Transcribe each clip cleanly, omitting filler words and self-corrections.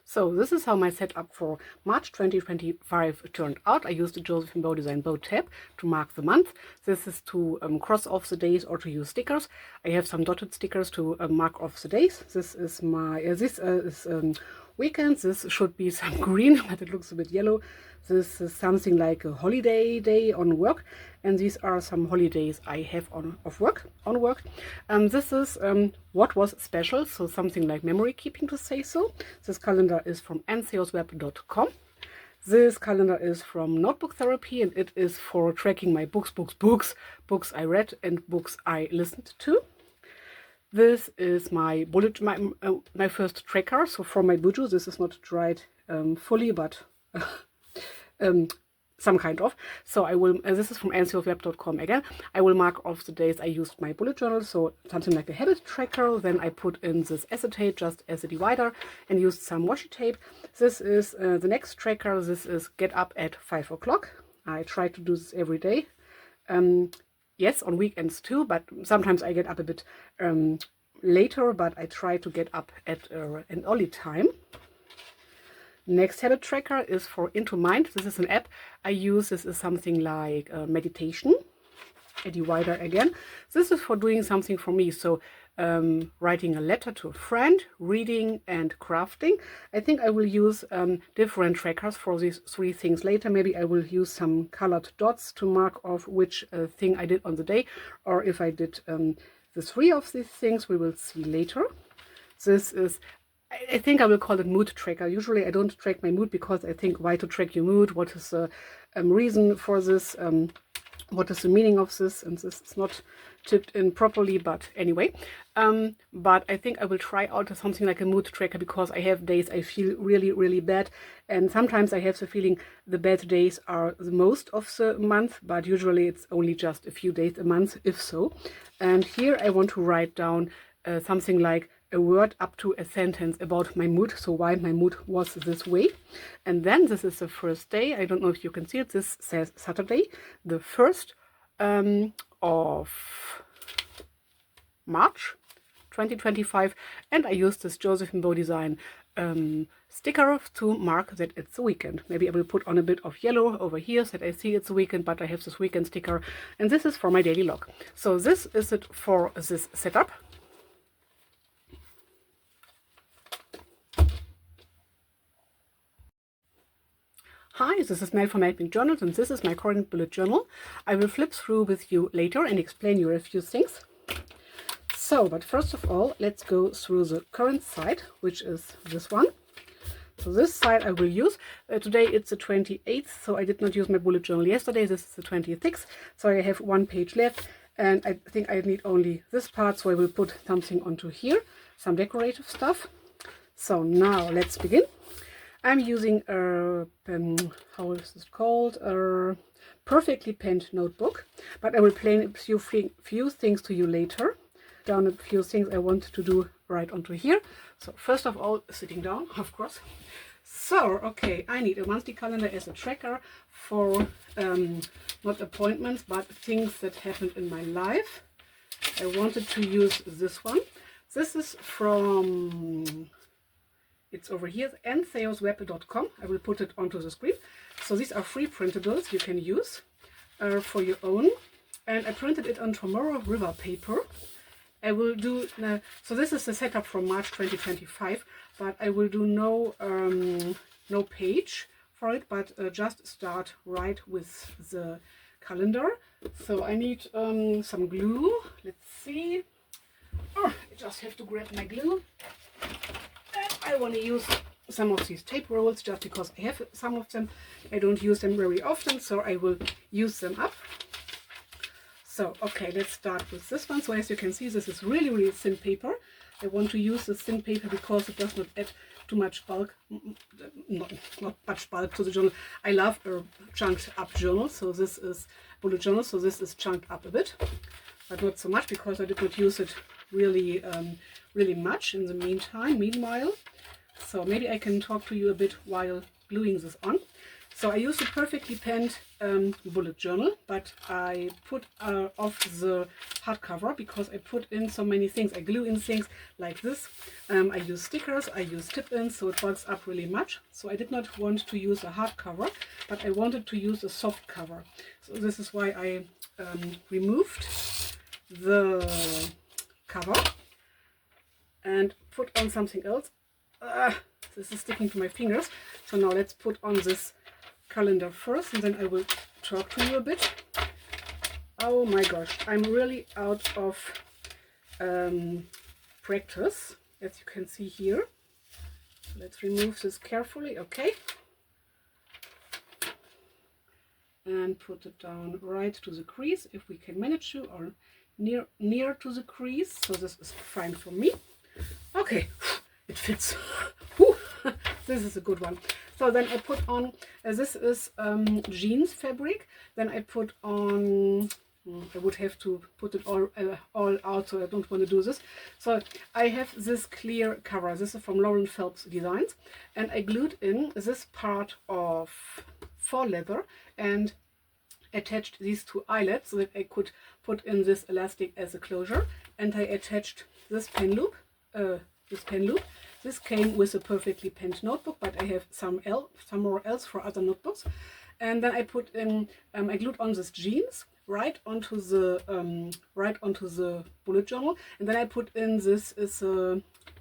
So this is how my setup for March 2025 turned out. I used the Josephine Bow Design Bow tab to mark the month. This is to cross off the days or to use stickers. I have some dotted stickers to mark off the days. This is my weekend. This should be some green, but it looks a bit yellow. This is something like a holiday day on work, and these are some holidays I have on work. This is what was special, so something like memory keeping, to say so. This calendar is from antheosweb.com. This calendar is from Notebook Therapy, and it is for tracking my books I read and books I listened to. This is my my first tracker. So for my bujo, this is not dried fully, but some kind of. So I will, this is from antheosweb.com again. I will mark off the days I used my bullet journal, so something like a habit tracker. Then I put in this acetate just as a divider and used some washi tape. This is the next tracker. This is get up at 5 o'clock. I try to do this every day. Yes, on weekends too, but sometimes I get up a bit later, but I try to get up at an early time. Next habit tracker is for Into Mind. This is an app I use. This is something like meditation, a divider again. This is for doing something for me. So writing a letter to a friend, reading and crafting. I think I will use different trackers for these three things later. Maybe I will use some colored dots to mark off which thing I did on the day, or if I did the three of these things, we will see later. This is, I think I will call it mood tracker. Usually I don't track my mood because I think, why to track your mood? What is the reason for this? What is the meaning of this? And this is not tipped in properly, but anyway. But I think I will try out something like a mood tracker, because I have days I feel really bad, and sometimes I have the feeling the bad days are the most of the month, but usually it's only just a few days a month, if so. And here I want to write down something like a word up to a sentence about my mood, so why my mood was this way. And then this is the first day. I don't know if you can see it. This says Saturday, the 1st of March 2025, and I use this Josephine Bow Design sticker to mark that it's the weekend. Maybe I will put on a bit of yellow over here so that I see it's the weekend, but I have this weekend sticker, and this is for my daily log. So this is it for this setup. Hi, this is Mel from MelPinkJournals, and this is my current bullet journal. I will flip through with you later and explain you a few things. So, but first of all, let's go through the current side, which is this one. So this side I will use. Today it's the 28th, so I did not use my bullet journal yesterday. This is the 26th, so I have one page left, and I think I need only this part, so I will put something onto here, some decorative stuff. So now let's begin. I'm using a, how is this called? A perfectly penned notebook, but I will explain a few things to you later. Down a few things I want to do right onto here. So first of all, sitting down, of course. So, okay, I need a monthly calendar as a tracker for not appointments, but things that happened in my life. I wanted to use this one. This is from... It's over here, antheosweb.com. I will put it onto the screen. So these are free printables you can use for your own. And I printed it on Tomoe river paper. I will do, so this is the setup from March 2025, but I will do no page for it, but just start right with the calendar. So I need some glue. Let's see. Oh, I just have to grab my glue. I want to use some of these tape rolls just because I have some of them. I don't use them very often, so I will use them up. So, okay, let's start with this one. So as you can see, this is really thin paper. I want to use this thin paper because it does not add too much bulk, not much bulk to the journal. I love a chunked up journal, so this is bullet journal, so this is chunked up a bit, but not so much because I did not use it really much in the meanwhile. So maybe I can talk to you a bit while gluing this on. So I used a perfectly penned bullet journal, but I put off the hardcover because I put in so many things. I glue in things like this. I use stickers, I use tip-ins, so it bulks up really much. So I did not want to use a hardcover, but I wanted to use a soft cover. So this is why I removed the cover and put on something else. This is sticking to my fingers. So now let's put on this calendar first, and then I will talk to you a bit. Oh my gosh, I'm really out of practice, as you can see here. Let's remove this carefully, okay, and put it down right to the crease if we can manage to, or near to the crease. So this is fine for me. Okay, it fits. This is a good one. So then I put on, this is jeans fabric. Then I put on, I would have to put it all out, so I don't want to do this. So I have this clear cover. This is from Lauren Phelps Designs. And I glued in this part of faux leather and attached these two eyelets so that I could put in this elastic as a closure. And I attached this pen loop. This came with a perfectly penned notebook, but I have somewhere else for other notebooks. And then I put in, I glued on this jeans right onto the bullet journal, and then I put in, this is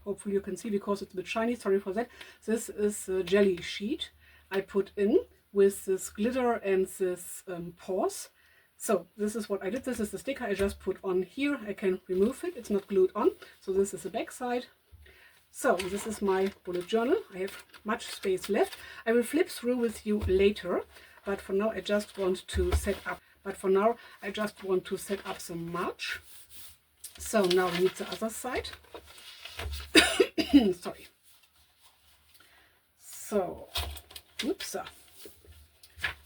hopefully you can see because it's a bit shiny, sorry for that. This is a jelly sheet I put in with this glitter and this paws. So this is what I did. This is the sticker I just put on here. I can remove it, it's not glued on. So this is the back side. So this is my bullet journal. I have much space left. I will flip through with you later, but for now I just want to set up. Some mulch. So now we need the other side. Sorry. So, oops.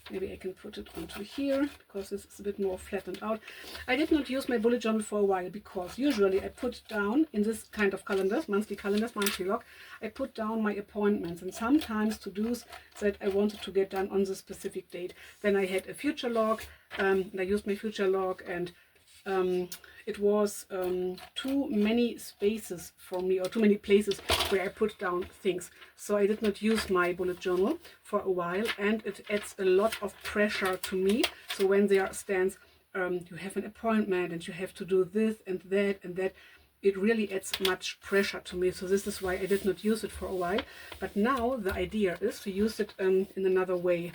Maybe I can put it onto here because this is a bit more flattened out. I did not use my bullet journal for a while because usually I put down in this kind of calendars, monthly log, I put down my appointments and sometimes to-dos that I wanted to get done on the specific date. Then I had a future log, and I used my future log, and it was too many spaces for me, or too many places where I put down things. So I did not use my bullet journal for a while, and it adds a lot of pressure to me. So when there stands, you have an appointment and you have to do this and that and that, it really adds much pressure to me. So this is why I did not use it for a while. But now the idea is to use it in another way.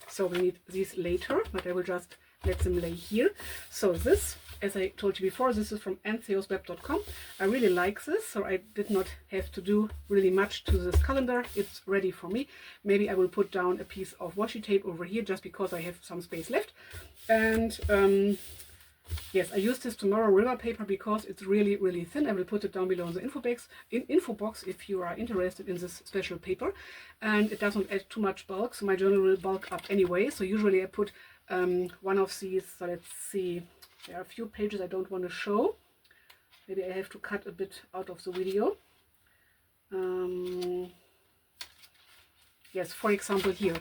So we need these later, but I will just let them lay here. So this, as I told you before, this is from antheosweb.com. I really like this, so I did not have to do really much to this calendar. It's ready for me. Maybe I will put down a piece of washi tape over here just because I have some space left. And yes, I use this Tomoe river paper because it's really, really thin. I will put it down below in the info box if you are interested in this special paper. And it doesn't add too much bulk, so my journal will bulk up anyway. So usually I put one of these, so let's see, there are a few pages I don't want to show. Maybe I have to cut a bit out of the video. Yes, for example here.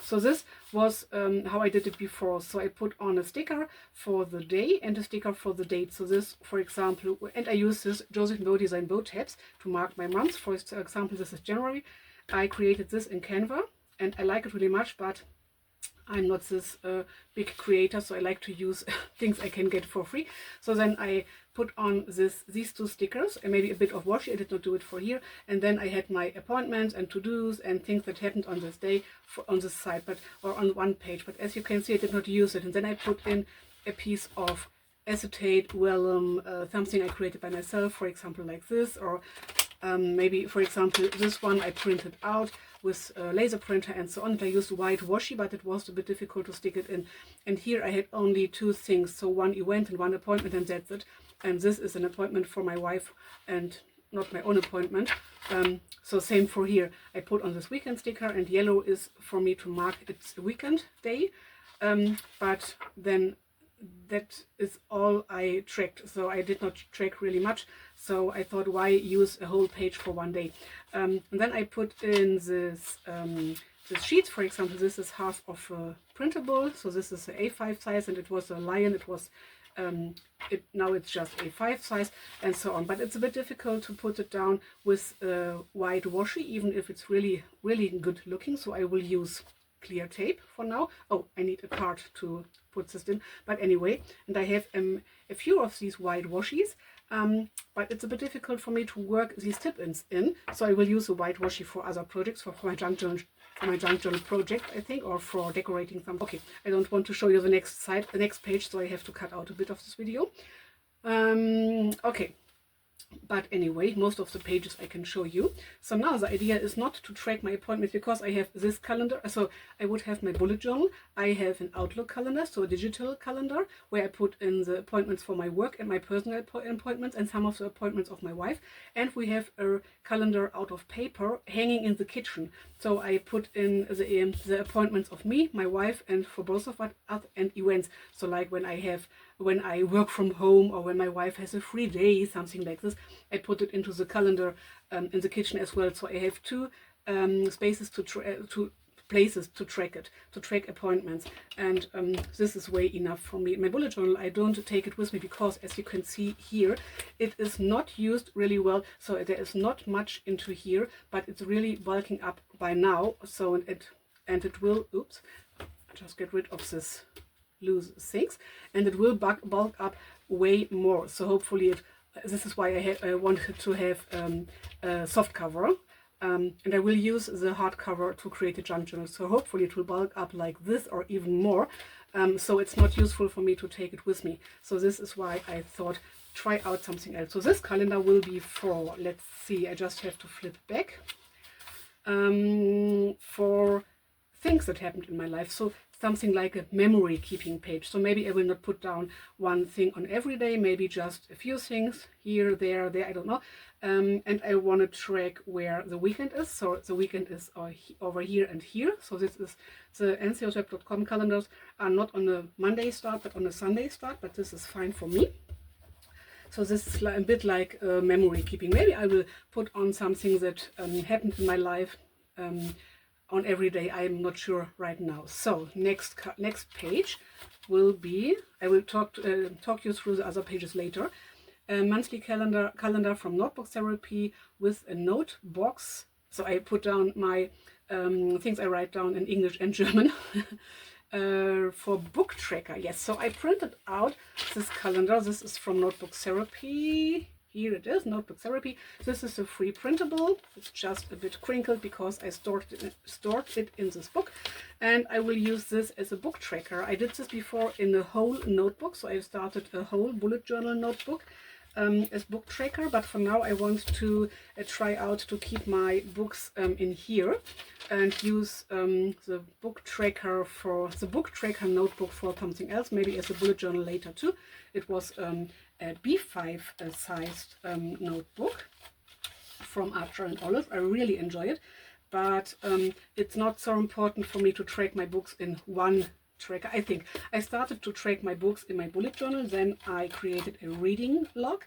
So this was how I did it before. So I put on a sticker for the day and a sticker for the date. So this, for example, and I use this Joseph Bow Design bow tabs to mark my months. For example, this is January. I created this in Canva and I like it really much, but I'm not this big creator, so I like to use things I can get for free. So then I put on these two stickers and maybe a bit of washi. I did not do it for here. And then I had my appointments and to-dos and things that happened on this day on this side, or on one page. But as you can see, I did not use it. And then I put in a piece of acetate vellum, something I created by myself, for example, like this, or maybe, for example, this one I printed out with a laser printer and so on. I used white washi, but it was a bit difficult to stick it in. And here I had only two things, so one event and one appointment, and that's it. And this is an appointment for my wife and not my own appointment. So same for here. I put on this weekend sticker, and yellow is for me to mark it's a weekend day. But then that is all I tracked, so I did not track really much. So I thought, why use a whole page for one day? And then I put in this sheets. For example, this is half of a printable, so this is an A5 size, and it was a lion. It was now it's just A5 size, and so on. But it's a bit difficult to put it down with white washi, even if it's really good looking. So I will use clear tape for now. Oh, I need a card to put this in, but anyway, and I have a few of these white washies, but it's a bit difficult for me to work these tip-ins in, so I will use a white washi for other projects, for my junk journal project, I think, or for decorating some. Okay, I don't want to show you the next page, so I have to cut out a bit of this video. Okay. But anyway, most of the pages I can show you. So now the idea is not to track my appointments, because I have this calendar. So I would have my bullet journal. I have an Outlook calendar, so a digital calendar, where I put in the appointments for my work and my personal appointments and some of the appointments of my wife. And we have a calendar out of paper hanging in the kitchen. So I put in the appointments of me, my wife, and for both of us, and events. So like when I work from home, or when my wife has a free day, something like this, I put it into the calendar in the kitchen as well. So I have two spaces places to track appointments, and this is way enough for me. My bullet journal, I don't take it with me, because as you can see here, it is not used really well, so there is not much into here, but it's really bulking up by now. So it will, oops, just get rid of this loose things, and it will bulk up way more. So hopefully this is why I wanted to have a soft cover, and I will use the hard cover to create a junk journal. So hopefully it will bulk up like this or even more. So it's not useful for me to take it with me. So this is why I thought, try out something else. So this calendar will be for, let's see, I just have to flip back, for things that happened in my life. So something like a memory keeping page. So maybe I will not put down one thing on every day, maybe just a few things here, there, I don't know. And I want to track where the weekend is. So the weekend is over here and here. So this is the ncosweb.com calendars are not on a Monday start, but on a Sunday start, but this is fine for me. So this is a bit like memory keeping. Maybe I will put on something that happened in my life on every day. I'm not sure right now. So next page will be, I will talk you through the other pages later. A monthly calendar from Notebook Therapy with a note box. So I put down my things I write down in English and German. For book tracker, yes. So I printed out this calendar. This is from Notebook Therapy. Here it is, Notebook Therapy. This is a free printable. It's just a bit crinkled because I stored it in this book. And I will use this as a book tracker. I did this before in a whole notebook. So I started a whole bullet journal notebook as book tracker. But for now I want to try out to keep my books in here and use the book tracker notebook for something else, maybe as a bullet journal later too. It was a B5 sized notebook from Archer and Olive. I really enjoy it, but it's not so important for me to track my books in one tracker. I think I started to track my books in my bullet journal, then I created a reading log,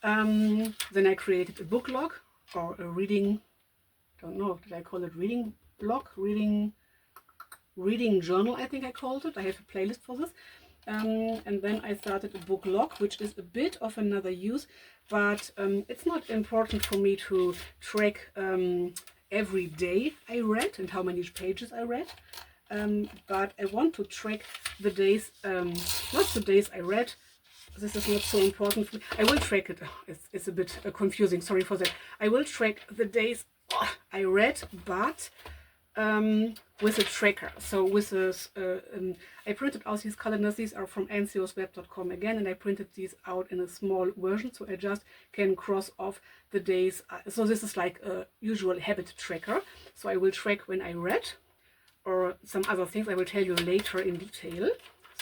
then I created a book log, or a reading, don't know, did I call it reading blog, reading journal, I think I called it. I have a playlist for this. And then I started a book log, which is a bit of another use, but it's not important for me to track every day I read and how many pages I read, but I want to track the days, not the days I read. This is not so important for me. I will track it. It's a bit confusing, sorry for that. I will track the days I read, but with a tracker. So with this, I printed out these calendars. These are from ncosweb.com again, and I printed these out in a small version, so I just can cross off the days. So this is like a usual habit tracker. So I will track when I read, or some other things I will tell you later in detail.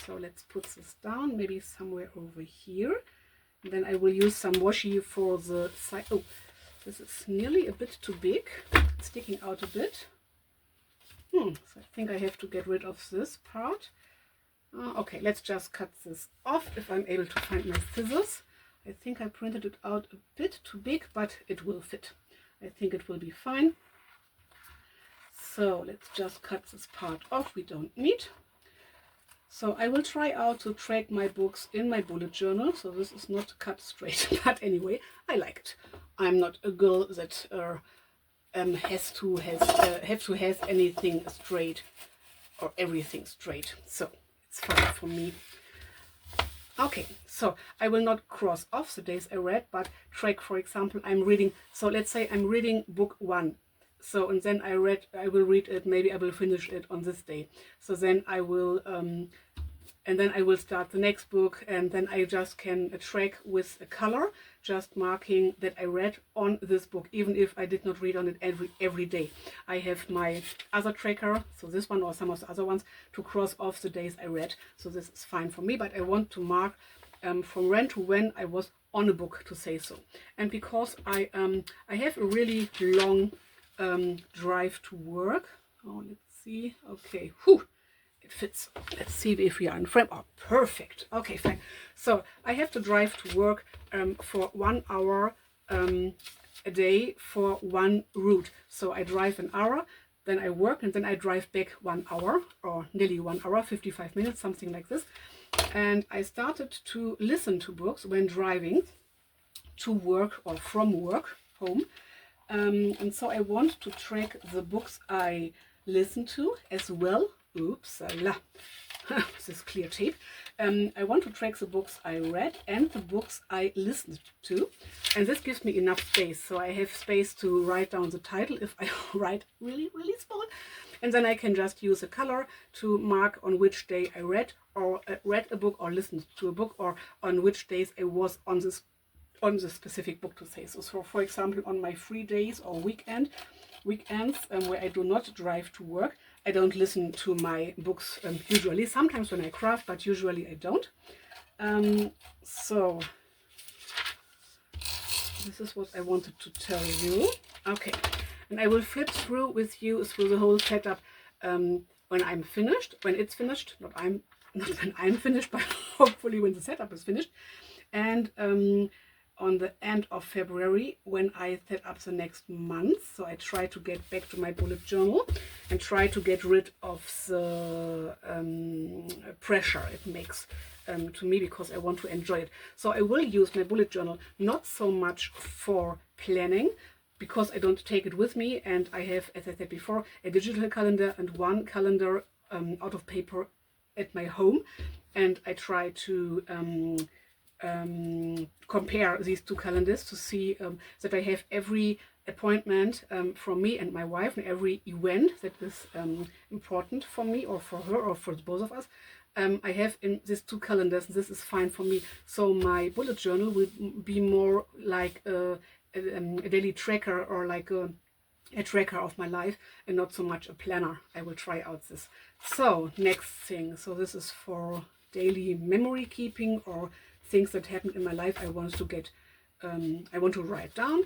So let's put this down, maybe somewhere over here. And then I will use some washi for the side. Oh, this is nearly a bit too big. It's sticking out a bit. So I think I have to get rid of this part. Okay, let's just cut this off if I'm able to find my scissors. I think I printed it out a bit too big, but it will fit. I think it will be fine. So let's just cut this part off we don't need. So I will try out to track my books in my bullet journal. So this is not cut straight, but anyway, I like it. I'm not a girl that have to have anything straight or everything straight. So it's fine for me. Okay, so I will not cross off the days I read, but track, for example, I'm reading. So let's say I'm reading book 1. So, and then I will read it, maybe I will finish it on this day. So then I will, and then I will start the next book, and then I just can track with a color, just marking that I read on this book, even if I did not read on it every day. I have my other tracker, so this one or some of the other ones, to cross off the days I read. So this is fine for me, but I want to mark from when to when I was on a book, to say so. And because I have a really long drive to work. Oh, let's see. Okay, whew, it fits. Let's see if we are in frame. Oh, perfect. Okay, fine. So I have to drive to work for 1 hour a day for one route. So I drive an hour, then I work, and then I drive back 1 hour, or nearly 1 hour, 55 minutes, something like this. And I started to listen to books when driving to work or from work home. And so I want to track the books I listen to as well. Oops, this is clear tape. I want to track the books I read and the books I listened to. And this gives me enough space. So I have space to write down the title if I write really, really small. And then I can just use a color to mark on which day I read a book or listened to a book, or on which days I was on the specific book, to say so. So for example, on my free days or weekends where I do not drive to work, I don't listen to my books usually. Sometimes when I craft, but usually I don't. So this is what I wanted to tell you. Okay, and I will flip through with you through the whole setup when I'm finished, when it's finished, not when I'm finished, but hopefully when the setup is finished. And on the end of February, when I set up the next month. So I try to get back to my bullet journal and try to get rid of the pressure it makes to me, because I want to enjoy it. So I will use my bullet journal not so much for planning, because I don't take it with me, and I have, as I said before, a digital calendar and one calendar out of paper at my home, and I try to compare these two calendars to see that I have every appointment from me and my wife, and every event that is important for me or for her or for both of us. I have in these two calendars. This is fine for me. So my bullet journal will be more like a daily tracker, or like a tracker of my life, and not so much a planner. I will try out this. So next thing, so this is for daily memory keeping, or things that happened in my life I want to get, I want to write down.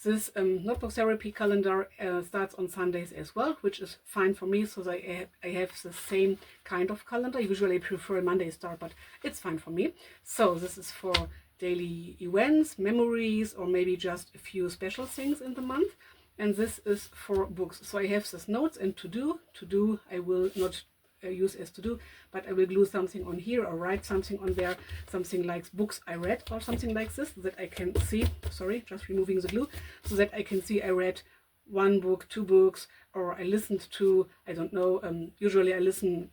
This notebook therapy calendar starts on Sundays as well, which is fine for me. So I have the same kind of calendar. Usually I prefer a Monday start, but it's fine for me. So this is for daily events, memories, or maybe just a few special things in the month. And this is for books. So I have this notes and to do. I will not use as to do, but I will glue something on here or write something on there, something like books I read or something like this, so that I can see, sorry, just removing the glue, so that I can see I read 1 book, 2 books, or I listened to, I don't know, usually I listen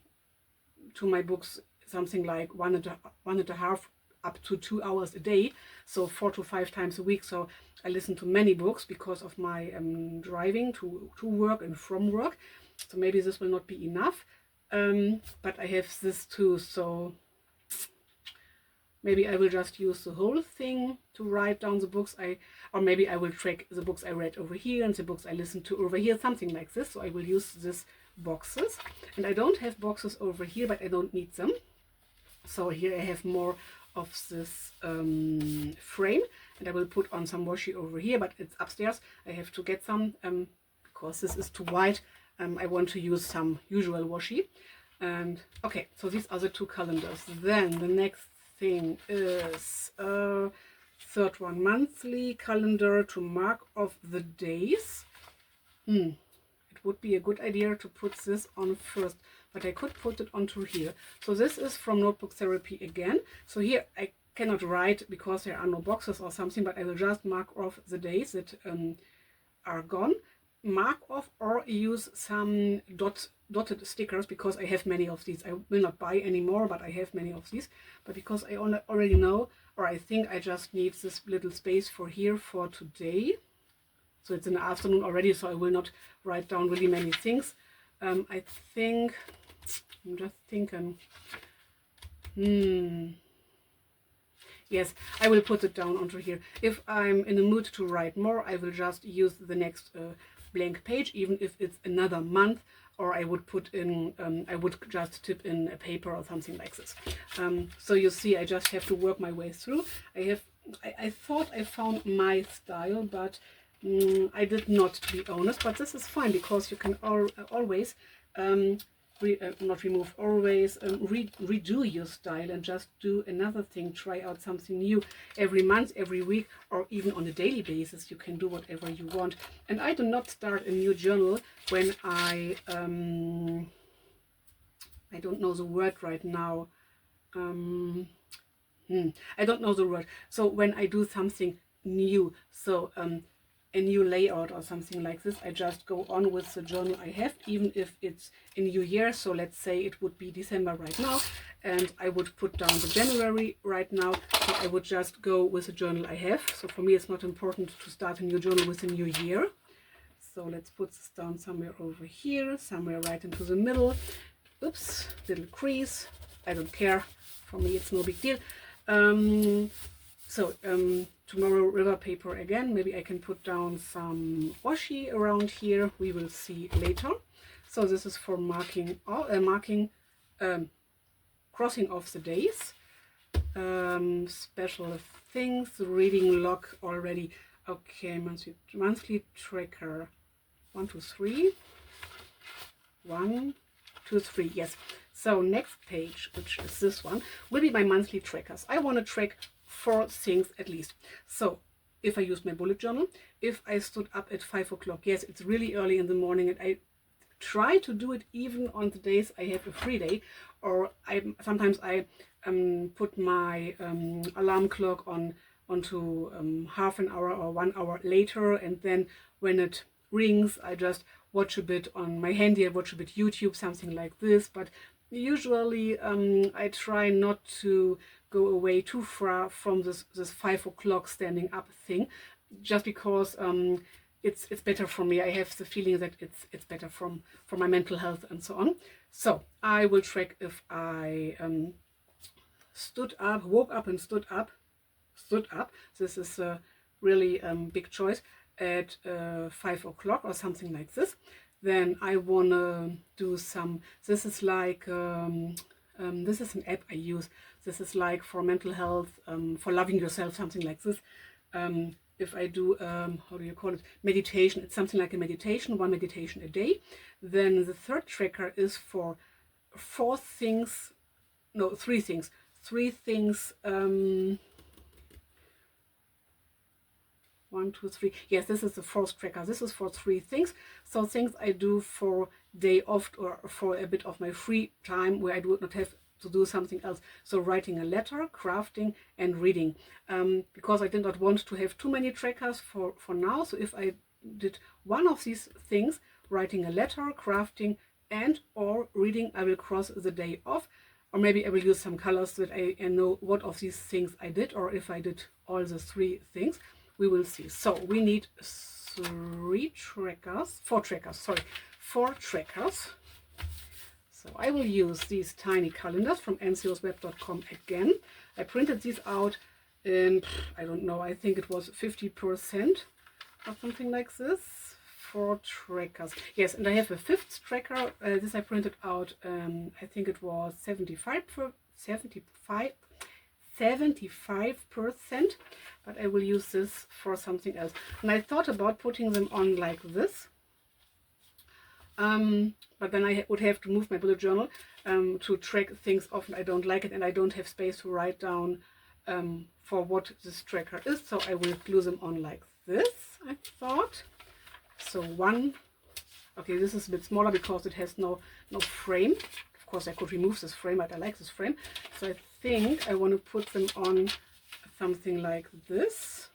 to my books something like one and a half up to 2 hours a day, so 4 to 5 times a week. So I listen to many books because of my driving to work and from work. So maybe this will not be enough. But I have this too, so maybe I will just use the whole thing to write down the books or maybe I will track the books I read over here and the books I listened to over here, something like this. So I will use these boxes, and I don't have boxes over here, but I don't need them. So here I have more of this frame, and I will put on some washi over here, but it's upstairs. I have to get some because this is too wide. I want to use some usual washi. And okay, so these are the 2 calendars. Then the next thing is third one, monthly calendar to mark off the days. It would be a good idea to put this on first, but I could put it onto here. So this is from Notebook Therapy again. So here I cannot write because there are no boxes or something, but I will just mark off the days that are gone. Mark off or use some dotted stickers because I have many of these. I will not buy any more, but I have many of these. But because I already know, or I think I just need this little space for here for today. So it's in the afternoon already, so I will not write down really many things. I think, I'm just thinking, yes, I will put it down onto here. If I'm in the mood to write more, I will just use the next blank page, even if it's another month, or I would put in, I would just tip in a paper or something like this. So you see, I just have to work my way through. I thought I found my style, but I did not, to be honest, but this is fine because you can always redo your style and just do another thing, try out something new every month, every week, or even on a daily basis. You can do whatever you want. And I do not start a new journal when I don't know the word right now. I don't know the word. So when I do something new, so a new layout or something like this, I just go on with the journal I have, even if it's a new year. So let's say it would be December right now, and I would put down the January right now, so I would just go with the journal I have. So for me it's not important to start a new journal with a new year. So let's put this down somewhere over here, somewhere right into the middle. Oops, little crease, I don't care, for me it's no big deal. Tomorrow river paper again. Maybe I can put down some washi around here. We will see later. So this is for crossing off the days. Special things, reading log already. Okay, monthly tracker. 1, 2, 3. 1, 2, 3. Yes. So next page, which is this one, will be my monthly trackers. I want to track 4 things at least. So if I use my bullet journal, if I stood up at 5 o'clock, yes, it's really early in the morning, and I try to do it even on the days I have a free day, or sometimes I put my alarm clock onto half an hour or 1 hour later, and then when it rings I just watch a bit on my handy, I watch a bit YouTube, something like this. But usually I try not to go away too far from this 5 o'clock standing up thing, just because it's better for me. I have the feeling that it's better for my mental health and so on. So I will track if I woke up and stood up. This is a really big choice at 5 o'clock or something like this. Then I want to do some, this is like, this is an app I use. This is like for mental health, for loving yourself, something like this. If I do, how do you call it, meditation, it's something like a meditation, 1 meditation a day. Then the third tracker is for 3 things. 3 things, 1, 2, 3. Yes, this is the 4th tracker. This is for 3 things. So things I do for day off or for a bit of my free time where I do not have to do something else. So writing a letter, crafting, and reading. Because I did not want to have too many trackers for now. So if I did one of these things, writing a letter, crafting, and or reading, I will cross the day off. Or maybe I will use some colors so that I know what of these things I did, or if I did all the 3 things. We will see. So we need 4 trackers. So I will use these tiny calendars from ansiosweb.com again. I printed these out in, I don't know, I think it was 50% or something like this. 4 trackers. Yes, and I have a 5th tracker. This I printed out, I think it was 75%, but I will use this for something else. And I thought about putting them on like this. But then I would have to move my bullet journal to track things often I don't like it, and I don't have space to write down for what this tracker is. So I will glue them on like this, I thought. So one, okay, this is a bit smaller because it has no frame. Of course I could remove this frame, but I like this frame. So I think I want to put them on something like this.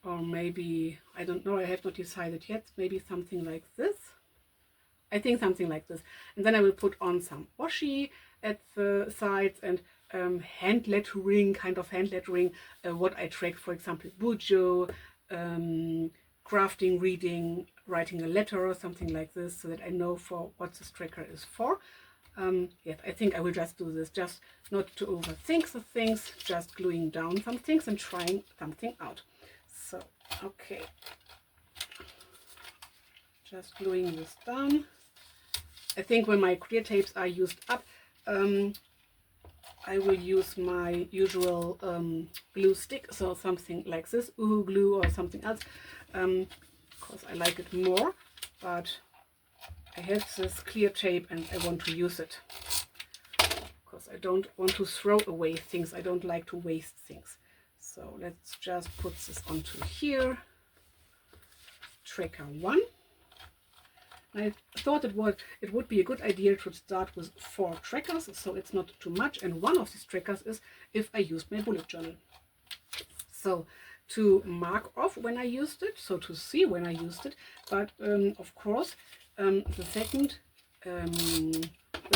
Or maybe, I don't know, I have not decided yet, maybe something like this. I think something like this. And then I will put on some washi at the sides and hand lettering, kind of hand lettering, what I track, for example, bujo, crafting, reading, writing a letter or something like this, so that I know for what this tracker is for. Yes, I think I will just do this, just not to overthink the things, just gluing down some things and trying something out. So, okay, just gluing this down. I think when my clear tapes are used up, I will use my usual glue stick, so something like this, Uhu glue or something else, because I like it more, but I have this clear tape and I want to use it, because I don't want to throw away things, I don't like to waste things. So let's just put this onto here, tracker 1. I thought it would be a good idea to start with 4 trackers, so it's not too much, and one of these trackers is if I used my bullet journal. So to mark off when I used it, so to see when I used it, but of course the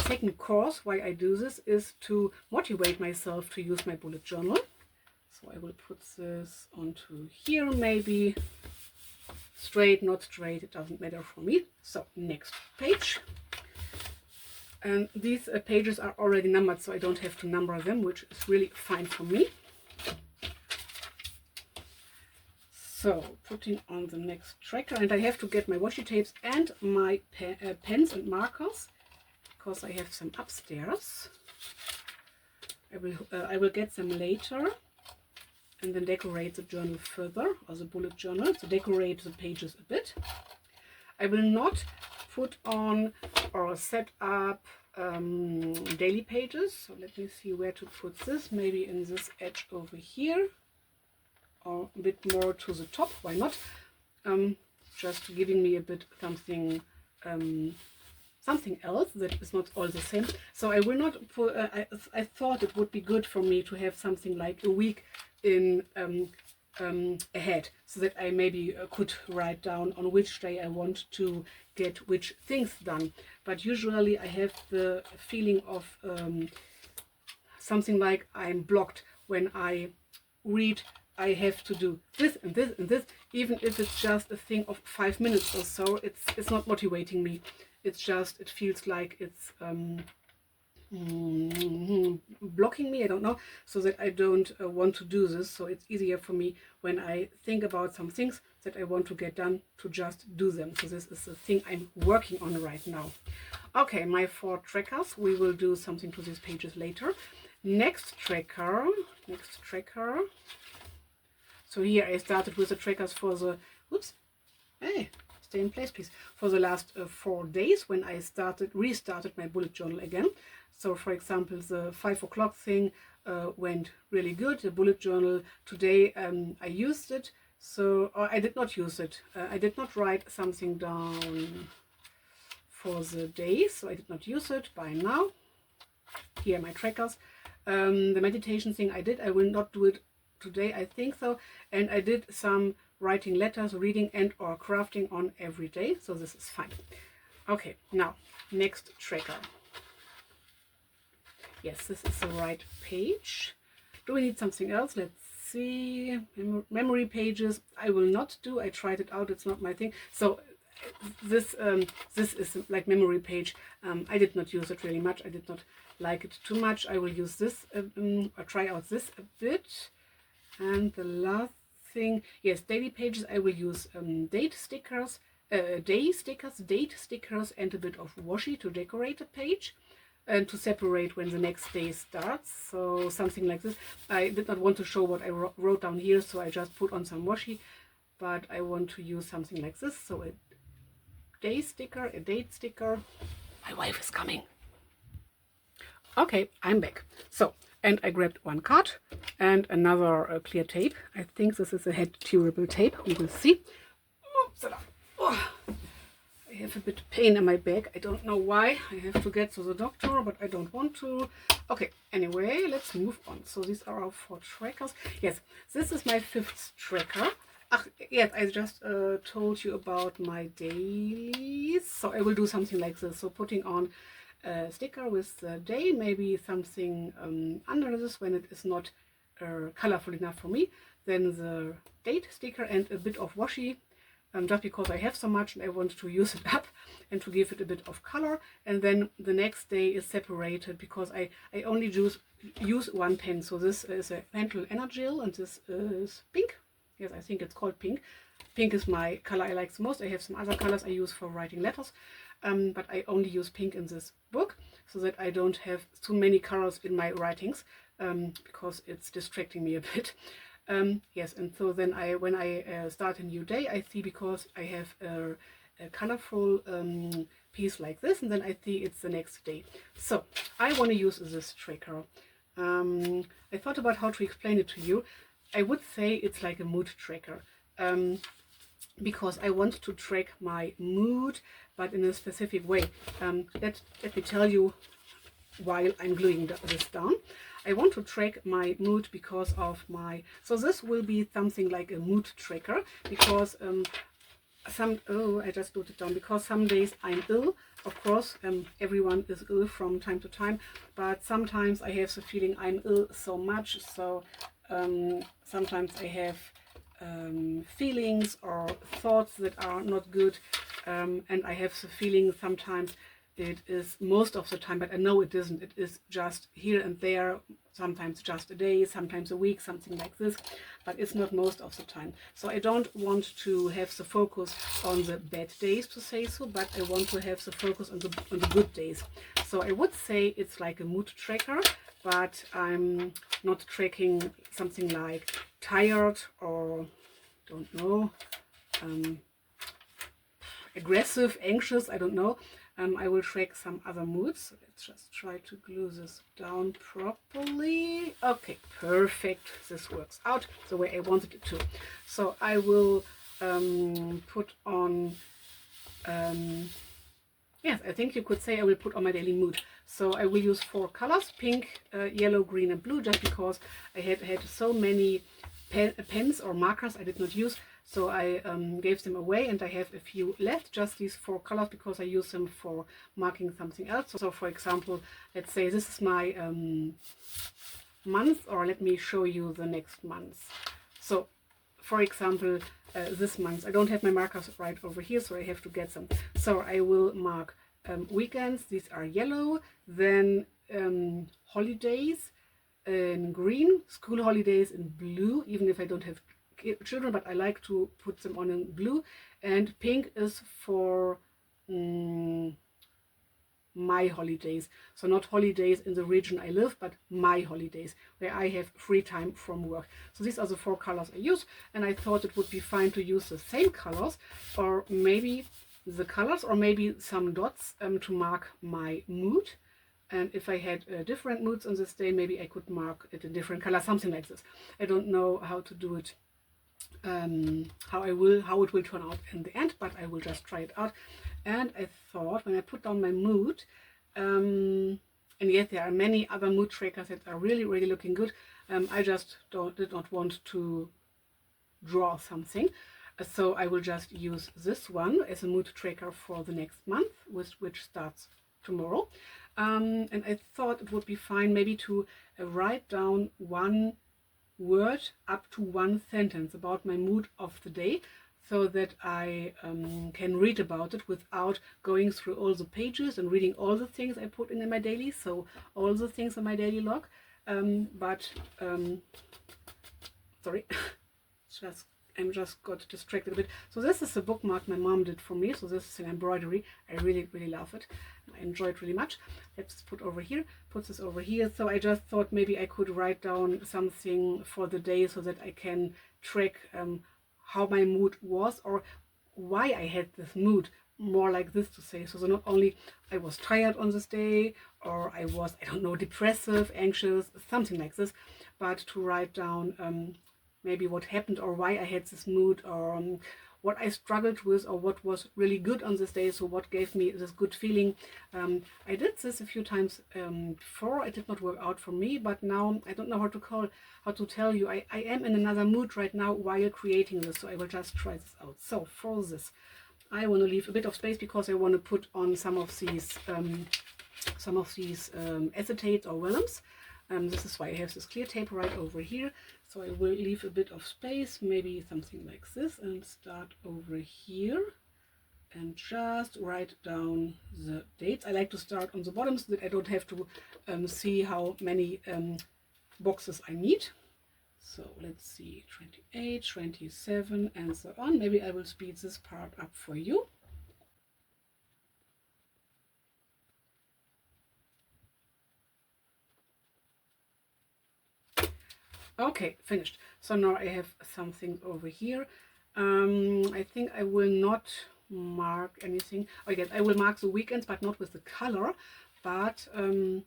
second course why I do this is to motivate myself to use my bullet journal. So I will put this onto here, maybe straight, not straight, it doesn't matter for me. So next page, and these pages are already numbered, so I don't have to number them, which is really fine for me. So putting on the next tracker, and I have to get my washi tapes and my pens and markers, because I have some upstairs. I will get them later, and then decorate the journal further, or the bullet journal, to decorate the pages a bit. I will not put on or set up daily pages, so let me see where to put this, maybe in this edge over here, or a bit more to the top, why not? Just giving me a bit something something else that is not all the same. So I will not put, I thought it would be good for me to have something like a week in ahead, so that I maybe could write down on which day I want to get which things done. But usually I have the feeling of something like I'm blocked when I read. I have to do this and this and this, even if it's just a thing of 5 minutes or so. It's not motivating me. It's just, it feels like it's blocking me, I don't know, so that I don't want to do this. So it's easier for me when I think about some things that I want to get done to just do them. So this is the thing I'm working on right now. Okay, my 4 trackers, we will do something to these pages later. Next tracker. So here I started with the trackers for the, oops, hey, stay in place please, for the last 4 days when I restarted my bullet journal again. So for example, the 5 o'clock thing went really good. The bullet journal today, I used it, so, or I did not use it. I did not write something down for the day, so I did not use it by now. Here are my trackers. The meditation thing I will not do it today, I think so, and I did some writing letters, reading and or crafting on every day, so this is fine. Okay, now next tracker. Yes, this is the right page. Do we need something else? Let's see. Memory pages I will not do. I tried it out, it's not my thing. So this is like memory page. I did not use it really much. I did not like it too much. I will use this or try out this a bit. And the last thing, yes, daily pages, I will use date stickers, date stickers, and a bit of washi to decorate a page and to separate when the next day starts. So something like this. I did not want to show what I wrote down here, so I just put on some washi, but I want to use something like this, so day sticker, a date sticker. My wife is coming. Okay, I'm back. So, and I grabbed one card and another clear tape. I think this is a head durable tape. We will see. Oh, I have a bit of pain in my back. I don't know why. I have to get to the doctor, but I don't want to. Okay, anyway, let's move on. So these are our 4 trackers. Yes, this is my 5th tracker. Yes, I just told you about my dailies. So I will do something like this. So putting on a sticker with the day, maybe something under this when it is not colorful enough for me. Then the date sticker and a bit of washi. Just because I have so much and I want to use it up and to give it a bit of color. And then the next day is separated because I only use one pen. So this is a Pentel Energel and this is pink. Yes, I think it's called pink. Pink is my color I like the most. I have some other colors I use for writing letters, but I only use pink in this book so that I don't have too many colors in my writings because it's distracting me a bit. Yes, and so then when I start a new day, I see because I have a colorful piece like this, and then I see it's the next day. So I want to use this tracker. I thought about how to explain it to you. I would say it's like a mood tracker because I want to track my mood, but in a specific way. Let me tell you while I'm gluing this down. I want to track my mood because of my, so this will be something like a mood tracker because I just wrote it down, because some days I'm ill. Of course, everyone is ill from time to time, but sometimes I have the feeling I'm ill so much, so sometimes I have feelings or thoughts that are not good, and I have the feeling sometimes it is most of the time, but I know it isn't. It is just here and there, sometimes just a day, sometimes a week, something like this, but it's not most of the time. So I don't want to have the focus on the bad days, to say so, but I want to have the focus on the good days. So I would say it's like a mood tracker, but I'm not tracking something like tired or, don't know, aggressive, anxious, I don't know. I will track some other moods. So let's just try to glue this down properly. Okay, perfect. This works out the way I wanted it to. So I will put on, yes, I think you could say I will put on my daily mood. So I will use 4 colors, pink, yellow, green and blue, just because I had so many pens or markers I did not use. So I gave them away and I have a few left, just these 4 colors, because I use them for marking something else. So for example, let's say this is my month, or let me show you the next month. So for example, this month, I don't have my markers right over here, so I have to get them. So I will mark weekends, these are yellow, then holidays in green, school holidays in blue, even if I don't have children, but I like to put them on in blue, and pink is for my holidays. So not holidays in the region I live, but my holidays where I have free time from work. So these are the 4 colors I use, and I thought it would be fine to use the same colors, or maybe the colors, or maybe some dots to mark my mood. And if I had different moods on this day, maybe I could mark it in different colors, something like this. I don't know how to do it, how it will turn out in the end, but I will just try it out. And I thought, when I put down my mood, and yet there are many other mood trackers that are really looking good, I just did not want to draw something, so I will just use this one as a mood tracker for the next month, which starts tomorrow. And I thought it would be fine maybe to write down 1 word up to 1 sentence about my mood of the day, so that I can read about it without going through all the pages and reading all the things I put in my daily, so all the things in my daily log. Sorry, I just got distracted a bit. So this is a bookmark my mom did for me. So this is an embroidery. I really love it. I enjoy it really much. Let's put this over here. So I just thought maybe I could write down something for the day so that I can track how my mood was, or why I had this mood more like this to say. So not only I was tired on this day, or I was, I don't know, depressive, anxious, something like this, but to write down maybe what happened or why I had this mood, or what I struggled with, or what was really good on this day, so what gave me this good feeling. I did this a few times before. It did not work out for me, but now I don't know how to tell you. I am in another mood right now while creating this, so I will just try this out. So for this, I want to leave a bit of space because I want to put on some of these acetates or vellums. This is why I have this clear tape right over here. So I will leave a bit of space, maybe something like this, and start over here and just write down the dates. I like to start on the bottom so that I don't have to see how many boxes I need. So let's see, 28, 27 and so on. Maybe I will speed this part up for you. Okay, finished. So now I have something over here. I think I will not mark anything. Oh yes, I will mark the weekends, but not with the color. But I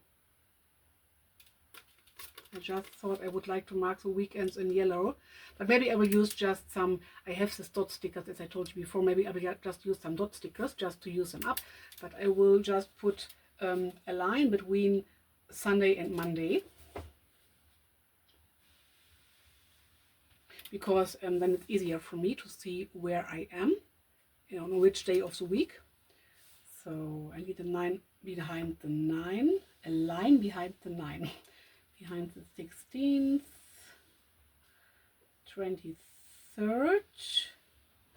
just thought I would like to mark the weekends in yellow. But maybe I will use just some, I have this dot stickers as I told you before. Maybe I will just use some dot stickers just to use them up. But I will just put a line between Sunday and Monday. Because then it's easier for me to see where I am, you know, which day of the week. So I need a line behind the 9, a line behind the 9, behind the 16th, 23rd.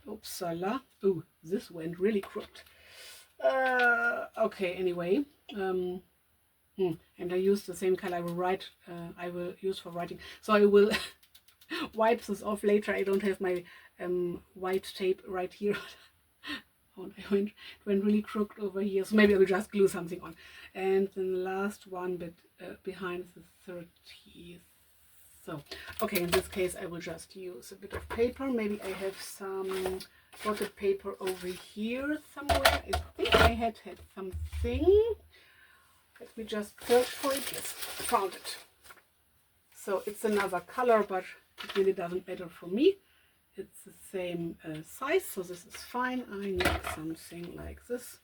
Oopsala. Oh, this went really crooked. Okay, anyway. And I use the same color I will use for writing. So I will wipe this off later. I don't have my white tape right here. Oh, it went really crooked over here, so maybe I will just glue something on. And then the last one bit behind the 30th. So okay, in this case I will just use a bit of paper. Maybe I have some dotted paper over here somewhere. I think I had something. Let me just search for it. Yes, found it. So it's another color, but it really doesn't matter for me. It's the same size, so this is fine. I need something like this.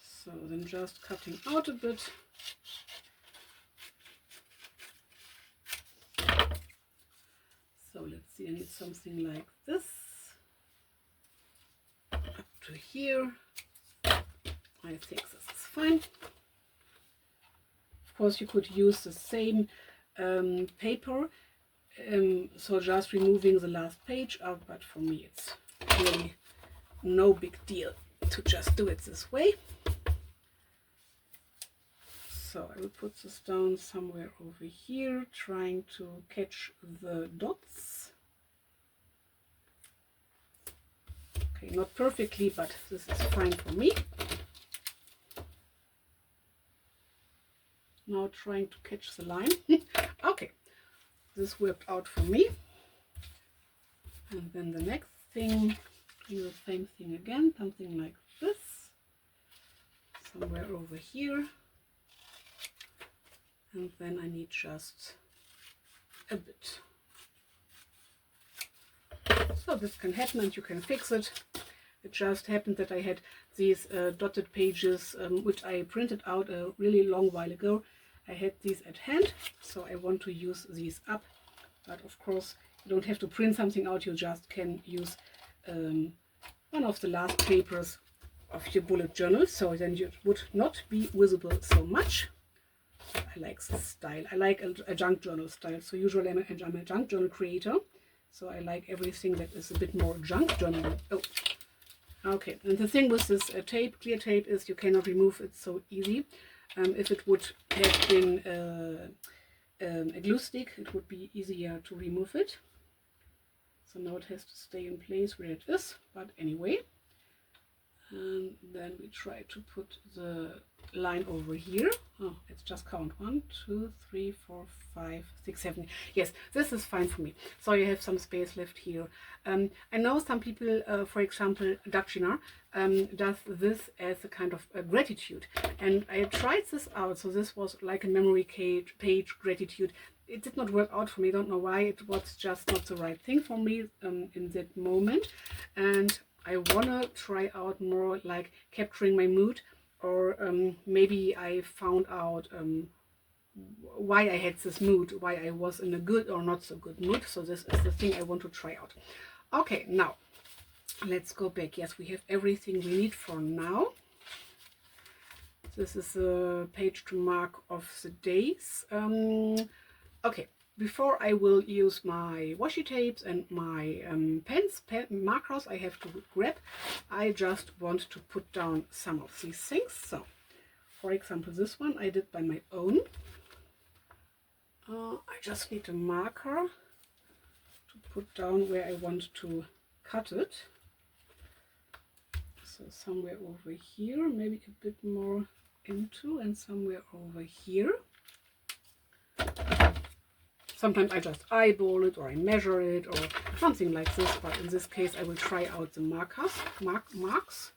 So then just cutting out a bit. So let's see, I need something like this. Up to here. I think this is fine. Of course, you could use the same paper, so just removing the last page out, but for me it's really no big deal to just do it this way. So I will put this down somewhere over here, trying to catch the dots. Okay, not perfectly, but this is fine for me. Now trying to catch the line. Okay, this worked out for me. And then the next thing, do the same thing again, something like this, somewhere over here. And then I need just a bit. So this can happen and you can fix it. It just happened that I had these dotted pages, which I printed out a really long while ago. I had these at hand, so I want to use these up. But of course, you don't have to print something out, you just can use one of the last papers of your bullet journal, so then it would not be visible so much. I like this style. I like a junk journal style. So usually I'm a junk journal creator, so I like everything that is a bit more junk journal. Oh, okay. And the thing with this tape, clear tape, is you cannot remove it so easy. If it would have been a glue stick, it would be easier to remove it. So now it has to stay in place where it is. But anyway, And then we try to put the line over here. Oh, let's just count 1, 2, 3, 4, 5, 6, 7. Yes, this is fine for me. So you have some space left here. I know some people, for example, Dutchina, does this as a kind of a gratitude. And I tried this out. So this was like a memory page gratitude. It did not work out for me. I don't know why. It was just not the right thing for me in that moment. And I wanna try out more like capturing my mood, or maybe I found out why I had this mood, why I was in a good or not so good mood. So this is the thing I want to try out. Okay, now let's go back. Yes, we have everything we need for now. This is a page to mark of the days. Okay. Before I will use my washi tapes and my markers I have to grab, I just want to put down some of these things. So, for example, this one I did by my own. I just need a marker to put down where I want to cut it. So somewhere over here, maybe a bit more into, and somewhere over here. Sometimes I just eyeball it, or I measure it, or something like this. But in this case, I will try out the marks,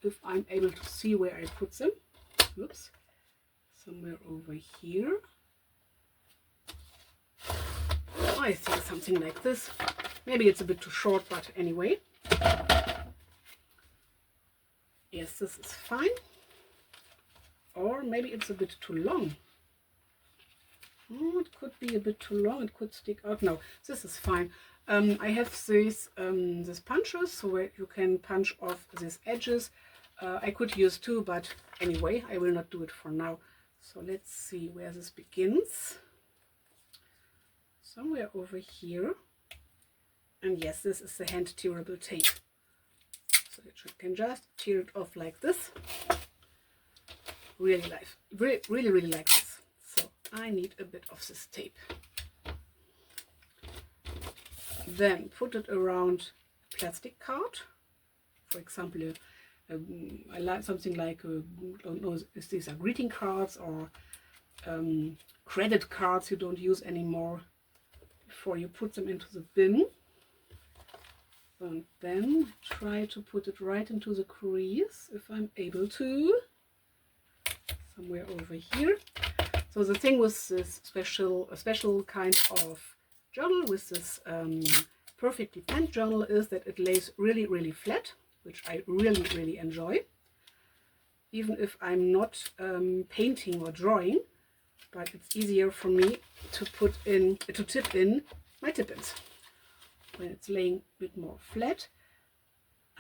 if I'm able to see where I put them. Oops, somewhere over here. I think something like this. Maybe it's a bit too short, but anyway. Yes, this is fine. Or maybe it's a bit too long. Oh, it could be a bit too long, it could stick out. No, this is fine. I have these punches, so where you can punch off these edges. I could use two, but anyway, I will not do it for now. So let's see where this begins. Somewhere over here. And yes, this is the hand tearable tape. So you can just tear it off like this. Really like this. I need a bit of this tape. Then put it around a plastic card. For example, I like something like, don't know if these are greeting cards or credit cards you don't use anymore, before you put them into the bin. And then try to put it right into the crease, if I'm able to. Somewhere over here. So the thing with this special kind of journal, with this perfectly penned journal, is that it lays really flat, which I really enjoy. Even if I'm not painting or drawing, but it's easier for me to tip in my tip-ins when it's laying a bit more flat.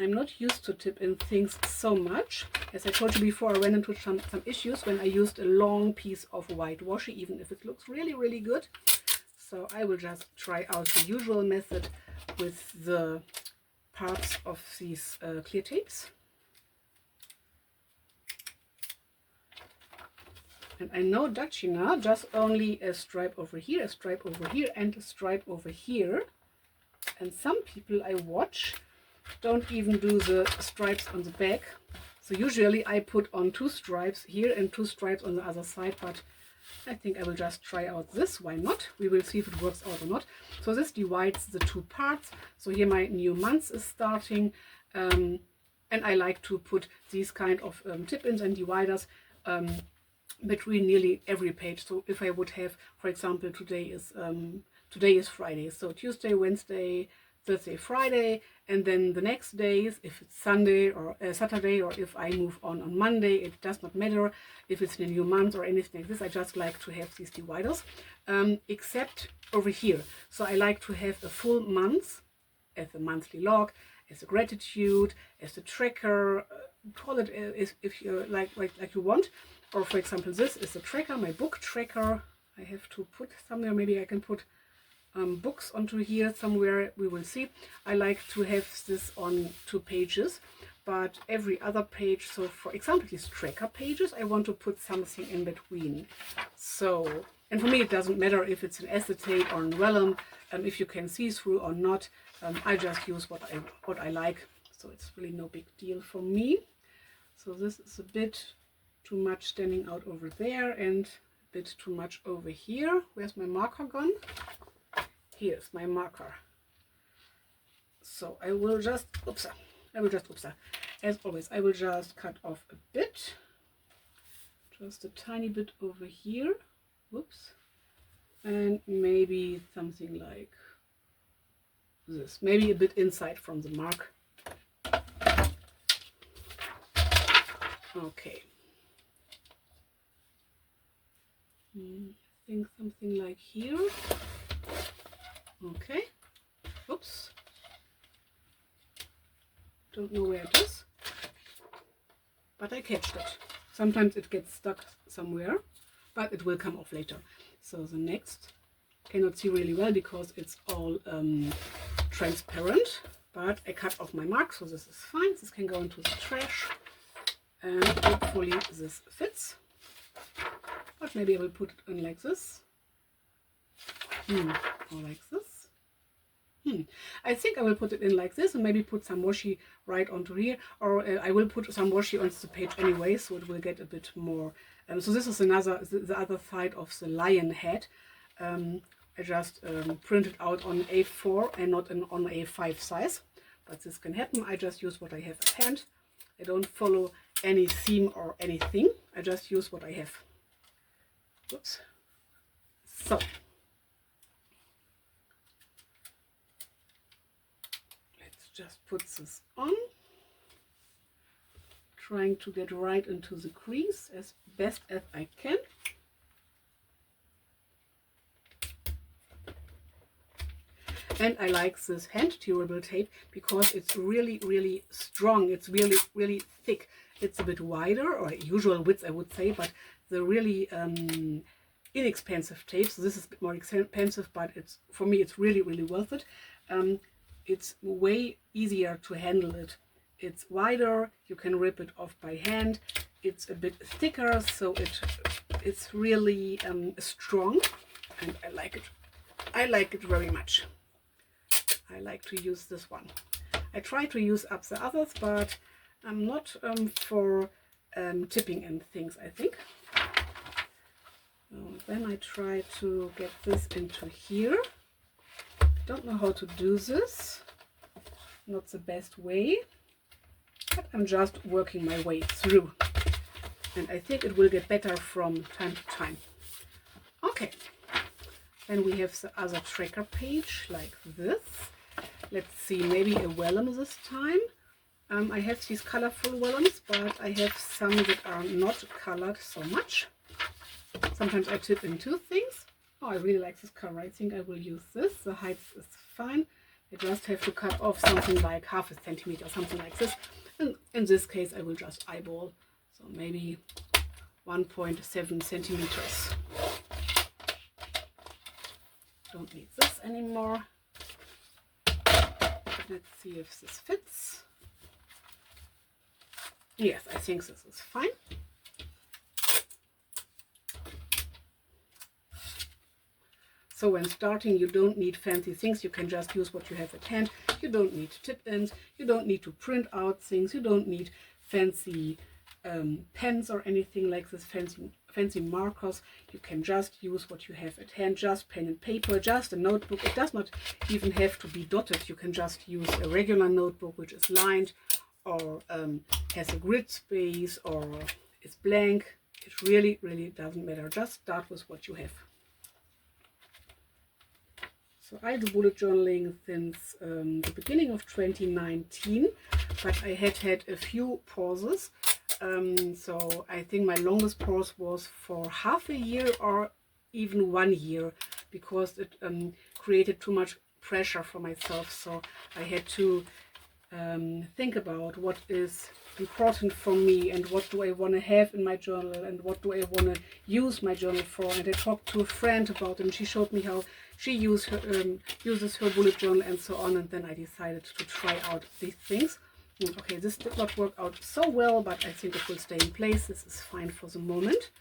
I'm not used to tip in things so much. As I told you before, I ran into some issues when I used a long piece of white washi, even if it looks really good. So I will just try out the usual method with the parts of these clear tapes. And I know Dutchina just only a stripe over here, a stripe over here, and a stripe over here. And some people I watch don't even do the stripes on the back. So usually I put on 2 stripes here and 2 stripes on the other side, but I think I will just try out this. Why not? We will see if it works out or not. So this divides the 2 parts. So here my new month is starting, and I like to put these kind of tip-ins and dividers between nearly every page. So if I would have, for example, today is Friday, so Tuesday, Wednesday, Thursday, Friday, and then the next days, if it's Sunday or Saturday, or if I move on Monday, it does not matter if it's in a new month or anything like this. I just like to have these dividers, except over here. So I like to have a full month as a monthly log, as a gratitude, as a tracker, call it if you like you want. Or for example, this is a tracker, my book tracker. I have to put somewhere, maybe I can put books onto here somewhere, we will see. I like to have this on 2 pages, but every other page, so for example these tracker pages, I want to put something in between. So, and for me it doesn't matter if it's an acetate or an vellum, if you can see through or not. I just use what I like. so it's really no big deal for me. So this is a bit too much standing out over there and a bit too much over here. Where's my marker gone? Here's my marker. So I will just, as always, I will just cut off a bit, just a tiny bit over here, whoops, and maybe something like this, maybe a bit inside from the mark. Okay. I think something like here. Okay. Oops. Don't know where it is, but I catched it. Sometimes it gets stuck somewhere, but it will come off later. So the next, cannot see really well because it's all transparent, but I cut off my mark, so this is fine. This can go into the trash, and hopefully this fits. But maybe I will put it in like this, or like this. I think I will put it in like this and maybe put some washi right onto here, or I will put some washi onto the page anyway, so it will get a bit more. So this is the other side of the lion head. I just printed out on A4 and not on A5 size, but this can happen. I just use what I have at hand. I don't follow any theme or anything. I just use what I have. Oops. So. Just put this on, trying to get right into the crease as best as I can. And I like this hand durable tape because it's really strong. It's really thick. It's a bit wider, or usual width I would say, but the really inexpensive tape, so this is a bit more expensive, but it's, for me, it's really worth it. It's way easier to handle it. It's wider, you can rip it off by hand. It's a bit thicker, so it's really strong, and I like it. I like it very much. I like to use this one. I try to use up the others, but I'm not for tipping and things, I think. Then I try to get this into here. Don't know how to do this, not the best way, but I'm just working my way through, and I think it will get better from time to time. Okay, then we have the other tracker page like this. Let's see, maybe a vellum this time. I have these colorful vellums, but I have some that are not colored so much. Sometimes I tip into things. Oh, I really like this color. I think I will use this. The height is fine. I just have to cut off something like ½ centimeter, something like this. And in this case, I will just eyeball. So maybe 1.7 centimeters. Don't need this anymore. Let's see if this fits. Yes, I think this is fine. So when starting, you don't need fancy things. You can just use what you have at hand. You don't need tip-ins. You don't need to print out things. You don't need fancy pens or anything like this, fancy markers. You can just use what you have at hand, just pen and paper, just a notebook. It does not even have to be dotted. You can just use a regular notebook which is lined or has a grid space or is blank. It really doesn't matter. Just start with what you have. So I do bullet journaling since the beginning of 2019, but I had a few pauses. So I think my longest pause was for half a year or even 1 year, because it created too much pressure for myself. So I had to think about what is important for me and what do I want to have in my journal and what do I want to use my journal for. And I talked to a friend about it, and she showed me how she uses her bullet journal and so on, and then I decided to try out these things. And okay, this did not work out so well, but I think it will stay in place. This is fine for the moment.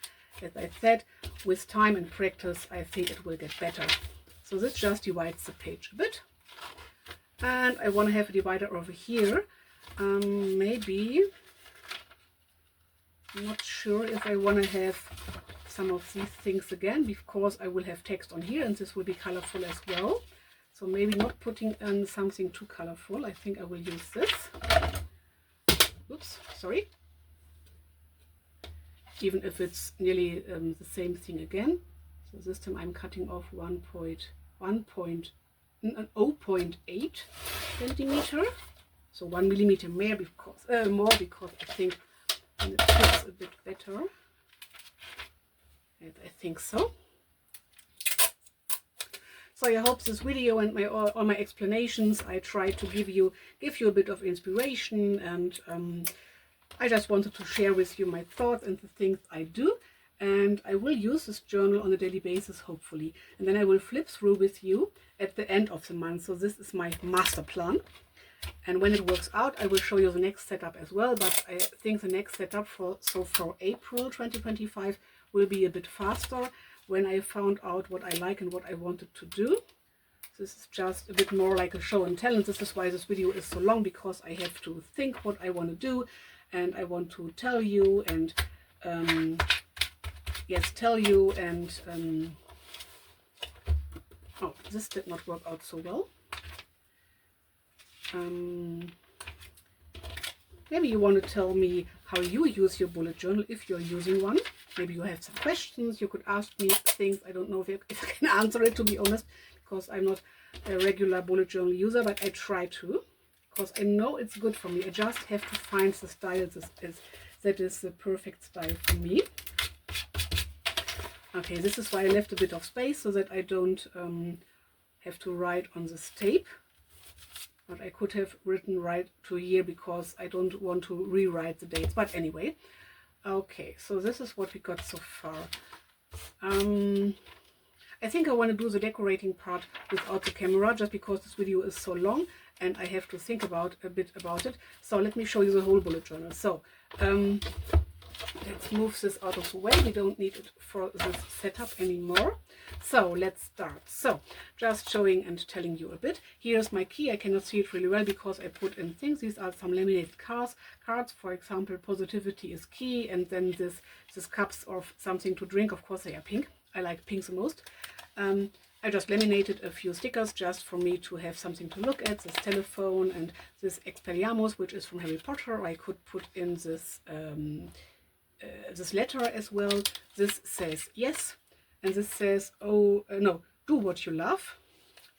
As I said, with time and practice, I think it will get better. So this just divides the page a bit. And I want to have a divider over here. Maybe, I'm not sure if I want to have some of these things again, because I will have text on here and this will be colorful as well. So maybe not putting in something too colorful. I think I will use this. Oops, sorry. Even if it's nearly the same thing again. So this time I'm cutting off 0.8 centimeter. So 1 millimeter more because I think it fits a bit better. And I think so. So I hope this video and all my explanations, I try to give you a bit of inspiration, and I just wanted to share with you my thoughts and the things I do. And I will use this journal on a daily basis, hopefully. And then I will flip through with you at the end of the month. So this is my master plan. And when it works out, I will show you the next setup as well. But I think the next setup for April 2025 will be a bit faster, when I found out what I like and what I wanted to do. This is just a bit more like a show and tell, and this is why this video is so long, because I have to think what I want to do, and I want to tell you, and yes, tell you, and oh, this did not work out so well. Maybe you want to tell me how you use your bullet journal, if you're using one. Maybe you have some questions, you could ask me things. I don't know if I can answer it, to be honest, because I'm not a regular bullet journal user, but I try to, because I know it's good for me. I just have to find the style that is the perfect style for me. Okay, this is why I left a bit of space, so that I don't have to write on this tape. But I could have written right to here, because I don't want to rewrite the dates. But anyway, okay, so this is what we got so far. I think I want to do the decorating part without the camera, just because this video is so long and I have to think a bit about it. So let me show you the whole bullet journal. So let's move this out of the way. We don't need it for this setup anymore. So let's start. So just showing and telling you a bit. Here's my key. I cannot see it really well because I put in things. These are some laminated cards. For example, positivity is key, and then this cups of something to drink. Of course, they are pink. I like pink the most. I just laminated a few stickers just for me to have something to look at. This telephone and this Expelliarmus, which is from Harry Potter. I could put in this this letter as well. This says yes, and this says, oh no, do what you love.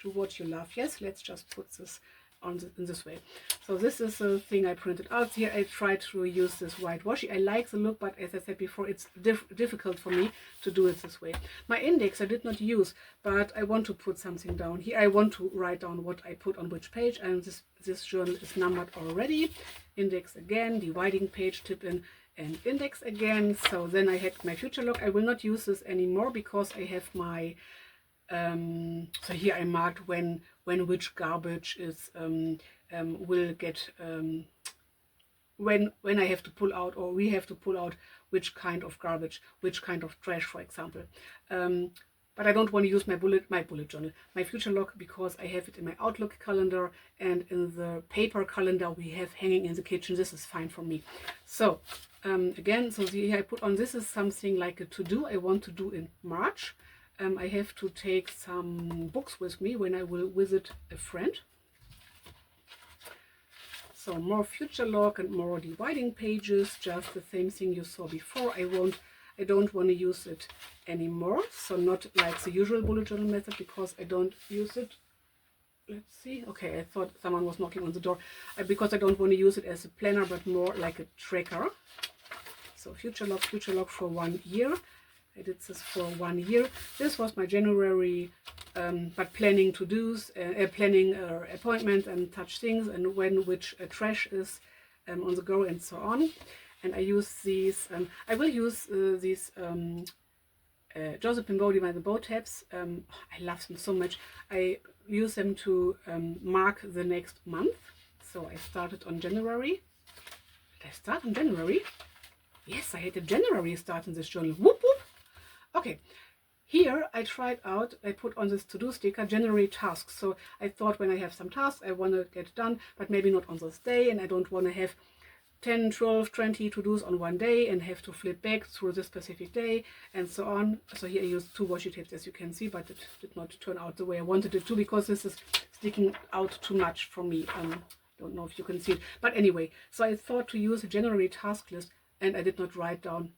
Do what you love. Yes, let's just put this on in this way. So this is a thing I printed out here. I tried to use this white washi. I like the look, but as I said before, it's difficult for me to do it this way. My index I did not use, but I want to put something down here. I want to write down what I put on which page, and this journal is numbered already. Index again, dividing page, tip in, and index again. So then I had my future log. I will not use this anymore because I have my so here I marked when which garbage is will get when I have to pull out, or we have to pull out which kind of garbage, which kind of trash, for example. But I don't want to use my bullet journal, my future log, because I have it in my Outlook calendar and in the paper calendar we have hanging in the kitchen. This is fine for me. So again, so here I put on, this is something like a to-do I want to do in March. I have to take some books with me when I will visit a friend. So more future log and more dividing pages, just the same thing you saw before. I don't want to use it anymore. So not like the usual bullet journal method, because I don't use it. Let's see. Okay, I thought someone was knocking on the door. Because I don't want to use it as a planner, but more like a tracker. So future log for 1 year. I did this for 1 year. This was my January, but planning to-dos, planning appointments and such things, and when which trash is on the go and so on. And I use these, I will use these Josephine Bodie by the bow tabs. I love them so much. I use them to mark the next month. So I started on January. Did I start in January? Yes, I had a January start in this journal. Whoop whoop. Okay, Here I tried out, I put on this to-do sticker, generate tasks. So I thought when I have some tasks I want to get done, but maybe not on this day, and I don't want to have 10, 12, 20 to-dos on one day and have to flip back through this specific day and so on. So here I used 2 washi tapes, as you can see, but it did not turn out the way I wanted it to, because this is sticking out too much for me. Don't know if you can see it, but anyway, so I thought to use a generate task list, and I did not write down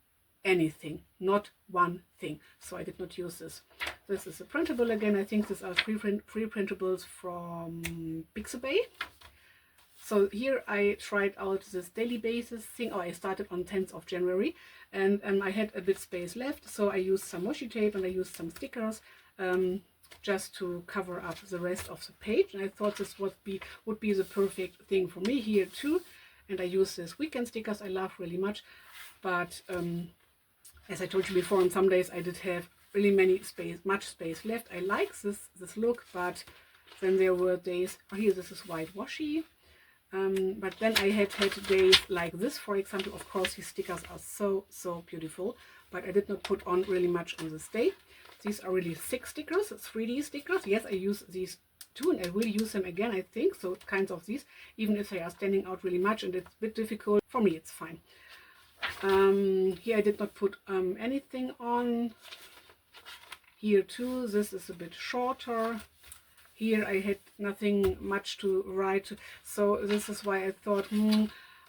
anything, not one thing, so I did not use this. This is a printable again. I think these are free printables from Pixabay. So here I tried out this daily basis thing. I started on 10th of January, and I had a bit space left, so I used some washi tape and I used some stickers just to cover up the rest of the page, and I thought this would be the perfect thing for me here too. And I use this weekend stickers I love really much, but as I told you before, on some days I did have really much space left. I like this look, but then there were days, here this is white washi, but then I had days like this, for example. Of course these stickers are so beautiful, but I did not put on really much on this day. These are really thick stickers, 3D stickers. Yes, I use these too, and I will use them again, I think. So kinds of these, even if they are standing out really much and it's a bit difficult, for me it's fine. Here I did not put anything on. Here too, this is a bit shorter. Here I had nothing much to write, so this is why I thought,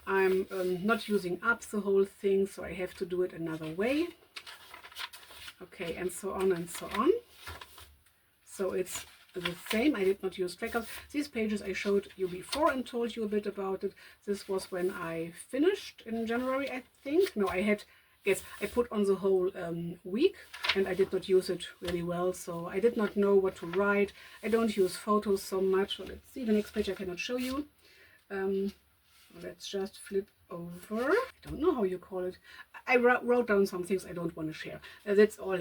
I'm not using up the whole thing, so I have to do it another way. Okay, and so on and so on. So it's the same. I did not use trackers. These pages I showed you before and told you a bit about it. This was when I finished in January, I think. No, I put on the whole week, and I did not use it really well, so I did not know what to write. I don't use photos so much. So let's see, the next page I cannot show you. Let's just flip over. I don't know how you call it. I wrote down some things I don't want to share. That's all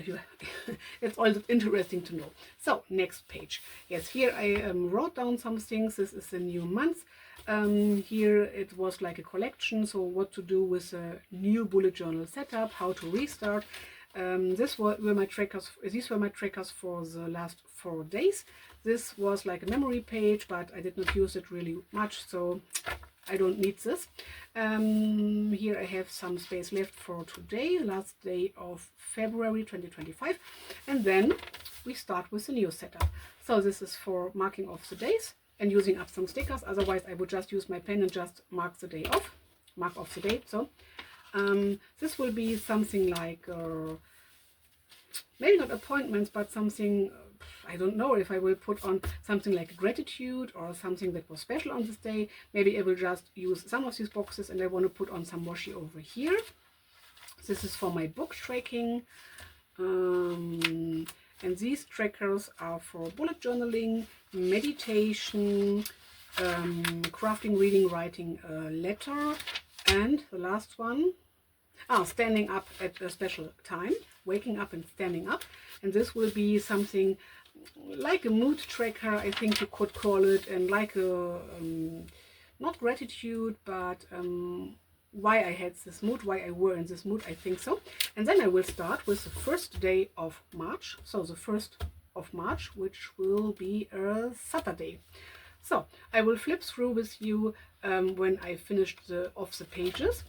it's all interesting to know. So next page. Yes, here I wrote down some things. This is the new month. Here it was like a collection, so what to do with a new bullet journal setup, how to restart. These were my trackers for the last 4 days. This was like a memory page, but I did not use it really much, so I don't need this. Here I have some space left for today, last day of February 2025, and then we start with the new setup. So this is for marking off the days and using up some stickers. Otherwise I would just use my pen and just mark off the date. So this will be something like maybe not appointments, but something, I don't know if I will put on something like gratitude or something that was special on this day. Maybe I will just use some of these boxes, and I want to put on some washi over here. This is for my book tracking, and these trackers are for bullet journaling, meditation, crafting, reading, writing a letter, and the last one, standing up at a special time, waking up and standing up. And this will be something like a mood tracker, I think you could call it, and like a not gratitude, but why I had this mood, why I were in this mood, I think so. And then I will start with the first day of March, so the 1st of March, which will be a Saturday. So I will flip through with you when I finished off the pages.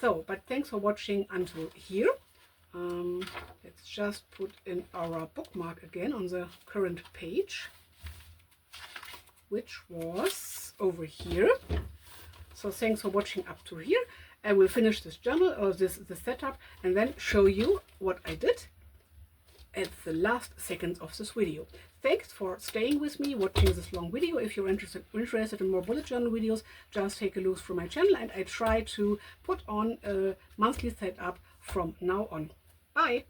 So, but thanks for watching until here. Let's just put in our bookmark again on the current page, which was over here. So thanks for watching up to here. I will finish this journal or the setup and then show you what I did at the last seconds of this video. Thanks for staying with me, watching this long video. If you're interested in more bullet journal videos, just take a look through my channel, and I try to put on a monthly setup from now on. Bye!